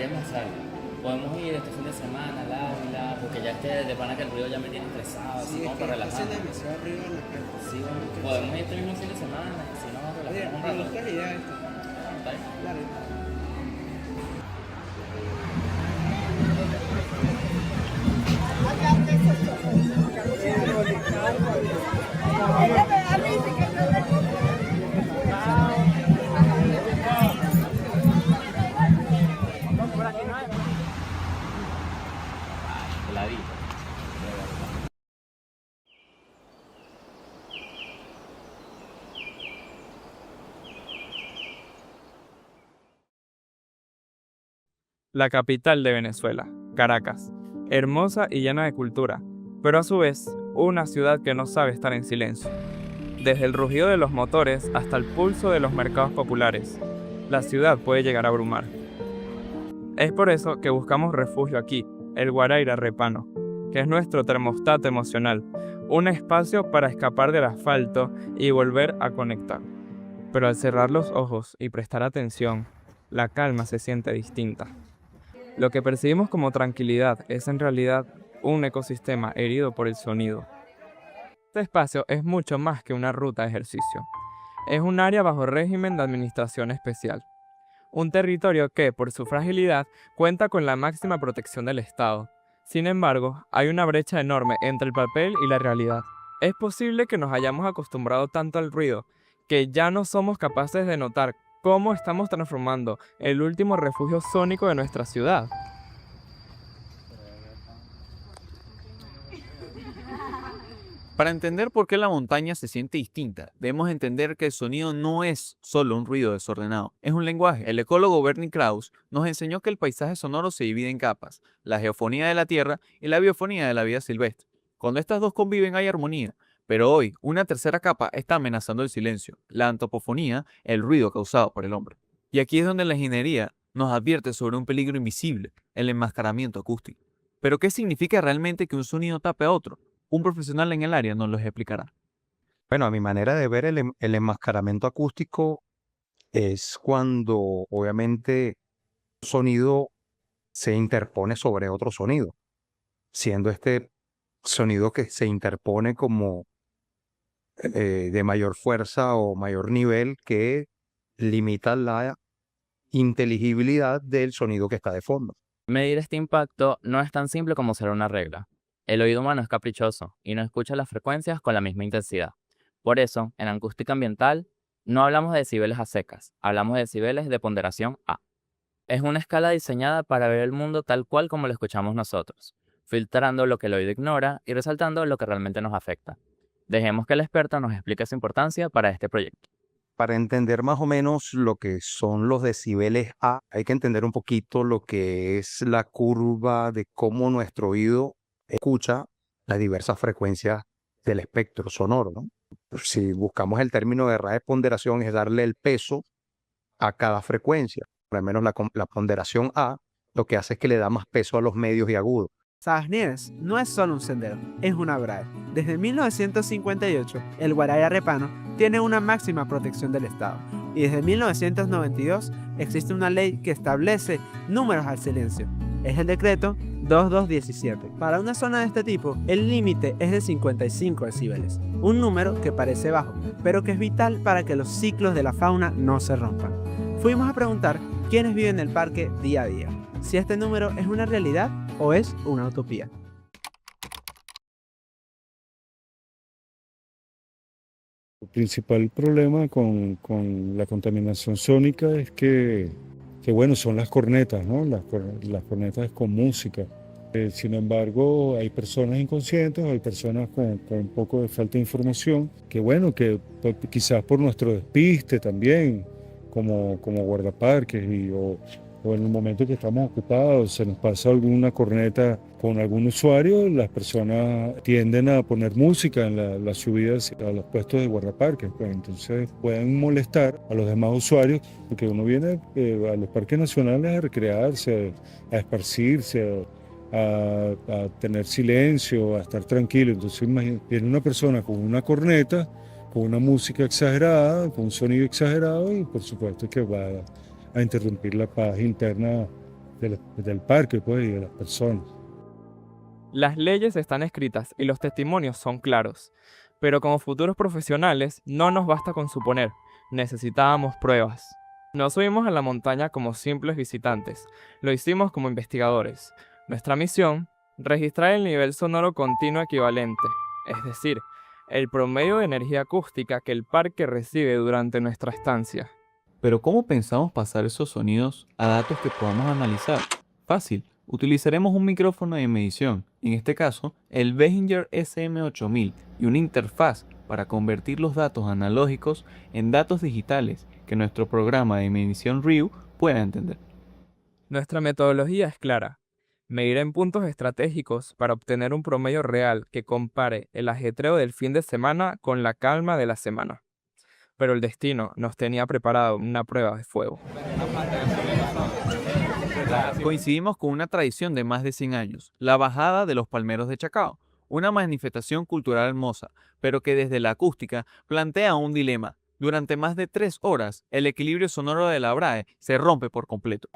queremos hacer algo. Podemos ir este fin de semana al Ávila, porque ya de pana que el ruido ya me tiene estresado, así Sí, es como que para está haciendo relajarme. demasiado ruido en la calle. Sí, bueno, podemos ir este mismo fin de semana, si no, Oye, relajarnos un me rato. gusta la idea esta. ¿Está bien? Dale. Heladito. La capital de Venezuela, Caracas, hermosa y llena de cultura, pero a su vez una ciudad que no sabe estar en silencio. Desde el rugido de los motores hasta el pulso de los mercados populares, la ciudad puede llegar a abrumar. Es por eso que buscamos refugio aquí, el Guaraíra Repano, que es nuestro termostato emocional, un espacio para escapar del asfalto y volver a conectar. Pero al cerrar los ojos y prestar atención, la calma se siente distinta. Lo que percibimos como tranquilidad es en realidad un ecosistema herido por el sonido. Este espacio es mucho más que una ruta de ejercicio. Es un área bajo régimen de administración especial. Un territorio que, por su fragilidad, cuenta con la máxima protección del Estado. Sin embargo, hay una brecha enorme entre el papel y la realidad. Es posible que nos hayamos acostumbrado tanto al ruido que ya no somos capaces de notar cómo estamos transformando el último refugio sónico de nuestra ciudad. Para entender por qué la montaña se siente distinta, debemos entender que el sonido no es solo un ruido desordenado, es un lenguaje. El ecólogo Bernie Krause nos enseñó que el paisaje sonoro se divide en capas, la geofonía de la tierra y la biofonía de la vida silvestre. Cuando estas dos conviven hay armonía, pero hoy una tercera capa está amenazando el silencio, la antropofonía, el ruido causado por el hombre. Y aquí es donde la ingeniería nos advierte sobre un peligro invisible, el enmascaramiento acústico. Pero ¿qué significa realmente que un sonido tape a otro? Un profesional en el área nos lo explicará. Bueno, a mi manera de ver, el enmascaramiento acústico es cuando obviamente un sonido se interpone sobre otro sonido, siendo este sonido que se interpone como de mayor fuerza o mayor nivel que limita la inteligibilidad del sonido que está de fondo. Medir este impacto no es tan simple como ser una regla. El oído humano es caprichoso y no escucha las frecuencias con la misma intensidad. Por eso, en acústica ambiental, no hablamos de decibeles a secas, hablamos de decibeles de ponderación A. Es una escala diseñada para ver el mundo tal cual como lo escuchamos nosotros, filtrando lo que el oído ignora y resaltando lo que realmente nos afecta. Dejemos que el experto nos explique su importancia para este proyecto. Para entender más o menos lo que son los decibeles A, hay que entender un poquito lo que es la curva de cómo nuestro oído escucha las diversas frecuencias del espectro sonoro, ¿no? Si buscamos el término de ponderación, es darle el peso a cada frecuencia. Por lo menos la ponderación A lo que hace es que le da más peso a los medios y agudos. Sabas Nieves no es solo un sendero, es una brae. Desde 1958, el Guaraíra Repano tiene una máxima protección del Estado. Y desde 1992 existe una ley que establece números al silencio. Es el decreto 2217. Para una zona de este tipo, el límite es de 55 decibeles. Un número que parece bajo, pero que es vital para que los ciclos de la fauna no se rompan. Fuimos a preguntar quiénes viven en el parque día a día, si este número es una realidad o es una utopía. El principal problema con la contaminación sónica es que bueno, son las cornetas, ¿no? Las cornetas con música. Sin embargo, hay personas inconscientes, hay personas con un poco de falta de información, que bueno, que quizás por nuestro despiste también, como guardaparques o en el momento que estamos ocupados, se nos pasa alguna corneta con algún usuario, las personas tienden a poner música en las subidas a los puestos de guardaparques, pues entonces pueden molestar a los demás usuarios, porque uno viene a los parques nacionales a recrearse, a esparcirse, a tener silencio, a estar tranquilo. Entonces viene una persona con una corneta, con una música exagerada, con un sonido exagerado y por supuesto que va a interrumpir la paz interna del parque, pues, y de las personas. Las leyes están escritas y los testimonios son claros, pero como futuros profesionales no nos basta con suponer, necesitábamos pruebas. No subimos a la montaña como simples visitantes, lo hicimos como investigadores. Nuestra misión, registrar el nivel sonoro continuo equivalente, es decir, el promedio de energía acústica que el parque recibe durante nuestra estancia. Pero ¿cómo pensamos pasar esos sonidos a datos que podamos analizar? Fácil, utilizaremos un micrófono de medición, en este caso el Behringer SM8000, y una interfaz para convertir los datos analógicos en datos digitales que nuestro programa de medición RIU pueda entender. Nuestra metodología es clara. Medir en puntos estratégicos para obtener un promedio real que compare el ajetreo del fin de semana con la calma de la semana. Pero el destino nos tenía preparado una prueba de fuego. Coincidimos con una tradición de más de 100 años, la bajada de los palmeros de Chacao, una manifestación cultural hermosa, pero que desde la acústica plantea un dilema. Durante más de 3 horas, el equilibrio sonoro de la BRAE se rompe por completo.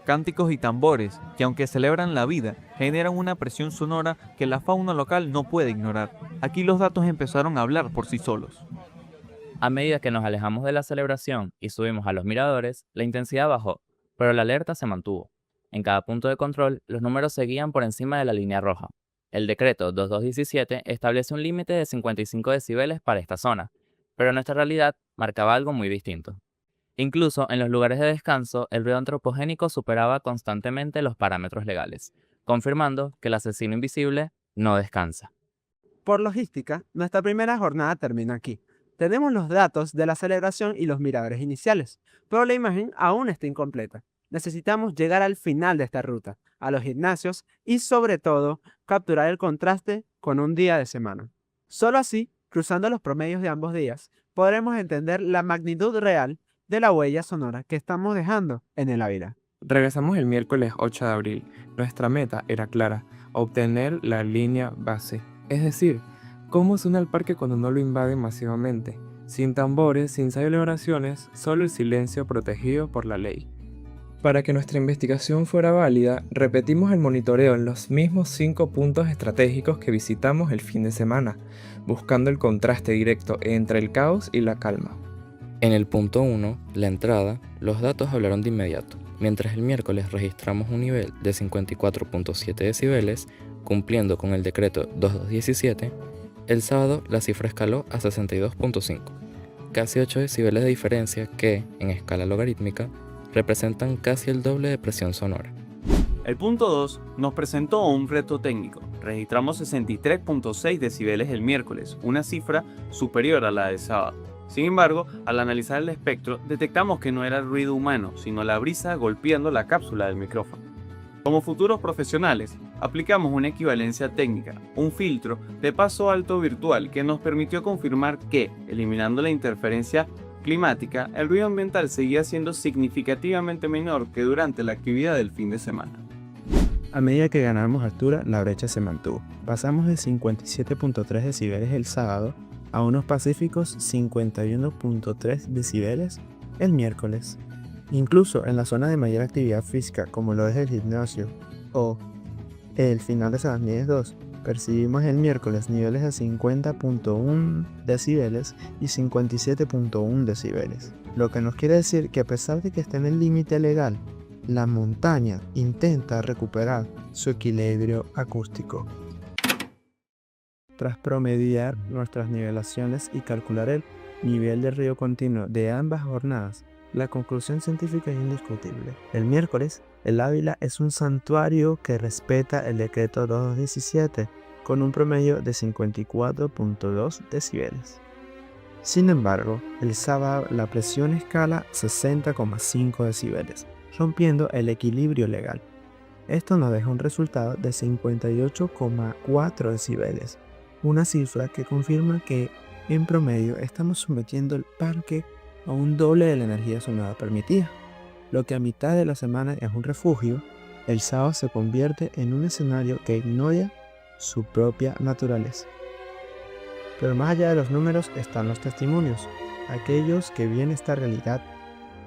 Cánticos y tambores, que aunque celebran la vida, generan una presión sonora que la fauna local no puede ignorar. Aquí los datos empezaron a hablar por sí solos. A medida que nos alejamos de la celebración y subimos a los miradores, la intensidad bajó, pero la alerta se mantuvo. En cada punto de control, los números seguían por encima de la línea roja. El decreto 2217 establece un límite de 55 decibeles para esta zona, pero nuestra realidad marcaba algo muy distinto. Incluso en los lugares de descanso, el ruido antropogénico superaba constantemente los parámetros legales, confirmando que el asesino invisible no descansa. Por logística, nuestra primera jornada termina aquí. Tenemos los datos de la celebración y los miradores iniciales, pero la imagen aún está incompleta. Necesitamos llegar al final de esta ruta, a los gimnasios y sobre todo, capturar el contraste con un día de semana. Solo así, cruzando los promedios de ambos días, podremos entender la magnitud real de la huella sonora que estamos dejando en el Ávila. Regresamos el miércoles 8 de abril. Nuestra meta era clara, obtener la línea base. Es decir, cómo suena el parque cuando no lo invaden masivamente. Sin tambores, sin celebraciones, solo el silencio protegido por la ley. Para que nuestra investigación fuera válida, repetimos el monitoreo en los mismos 5 puntos estratégicos que visitamos el fin de semana, buscando el contraste directo entre el caos y la calma. En el punto 1, la entrada, los datos hablaron de inmediato. Mientras el miércoles registramos un nivel de 54.7 decibeles, cumpliendo con el decreto 2217, el sábado la cifra escaló a 62.5, casi 8 decibeles de diferencia que, en escala logarítmica, representan casi el doble de presión sonora. El punto 2 nos presentó un reto técnico. Registramos 63.6 decibeles el miércoles, una cifra superior a la del sábado. Sin embargo, al analizar el espectro, detectamos que no era ruido humano, sino la brisa golpeando la cápsula del micrófono. Como futuros profesionales, aplicamos una equivalencia técnica, un filtro de paso alto virtual que nos permitió confirmar que, eliminando la interferencia climática, el ruido ambiental seguía siendo significativamente menor que durante la actividad del fin de semana. A medida que ganamos altura, la brecha se mantuvo. Pasamos de 57.3 decibeles el sábado a unos pacíficos 51.3 decibeles el miércoles. Incluso en la zona de mayor actividad física, como lo es el gimnasio o el final de San Nieves 2, percibimos el miércoles niveles de 50.1 decibeles y 57.1 decibeles, lo que nos quiere decir que a pesar de que está en el límite legal, la montaña intenta recuperar su equilibrio acústico. Tras promediar nuestras nivelaciones y calcular el nivel de ruido continuo de ambas jornadas, la conclusión científica es indiscutible. El miércoles, el Ávila es un santuario que respeta el decreto 2217 con un promedio de 54.2 decibeles. Sin embargo, el sábado la presión escala 60,5 decibeles, rompiendo el equilibrio legal. Esto nos deja un resultado de 58,4 decibeles, una cifra que confirma que, en promedio, estamos sometiendo el parque a un doble de la energía sonora permitida. Lo que a mitad de la semana es un refugio, el sábado se convierte en un escenario que ignora su propia naturaleza. Pero más allá de los números están los testimonios, aquellos que viven esta realidad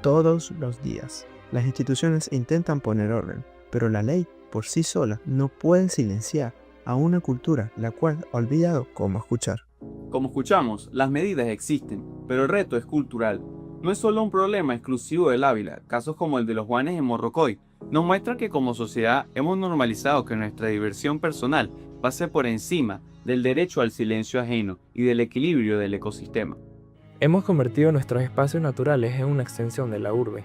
todos los días. Las instituciones intentan poner orden, pero la ley por sí sola no puede silenciar a una cultura la cual ha olvidado cómo escuchar. Como escuchamos, las medidas existen, pero el reto es cultural. No es solo un problema exclusivo del Ávila. Casos como el de los Juanes en Morrocoy nos muestran que como sociedad hemos normalizado que nuestra diversión personal pase por encima del derecho al silencio ajeno y del equilibrio del ecosistema. Hemos convertido nuestros espacios naturales en una extensión de la urbe,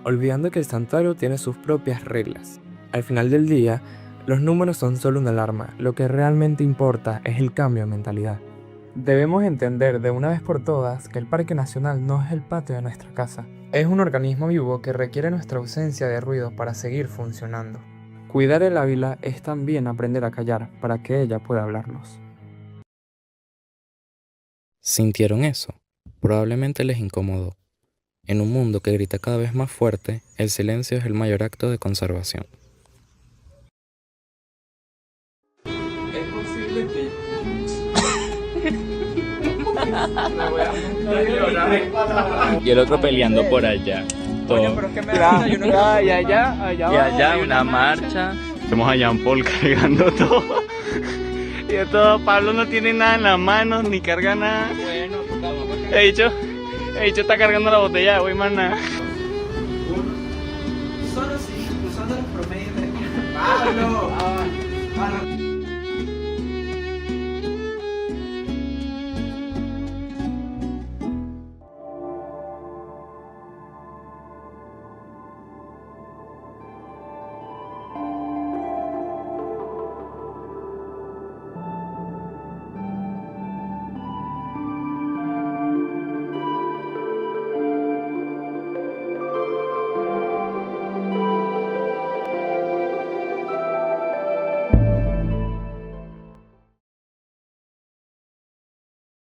olvidando que el santuario tiene sus propias reglas. Al final del día, los números son solo una alarma, lo que realmente importa es el cambio de mentalidad. Debemos entender de una vez por todas que el Parque Nacional no es el patio de nuestra casa. Es un organismo vivo que requiere nuestra ausencia de ruido para seguir funcionando. Cuidar el Ávila es también aprender a callar para que ella pueda hablarnos. ¿Sintieron eso? Probablemente les incomodó. En un mundo que grita cada vez más fuerte, el silencio es el mayor acto de conservación. Es posible que... Y el otro peleando por allá. Todo. Y allá una marcha. Vemos a Jean Paul cargando todo. Y de todo, Pablo no tiene nada en las manos, ni carga nada. Bueno, He dicho está cargando la botella de agua y más nada. Solo si usando los promedios de Pablo.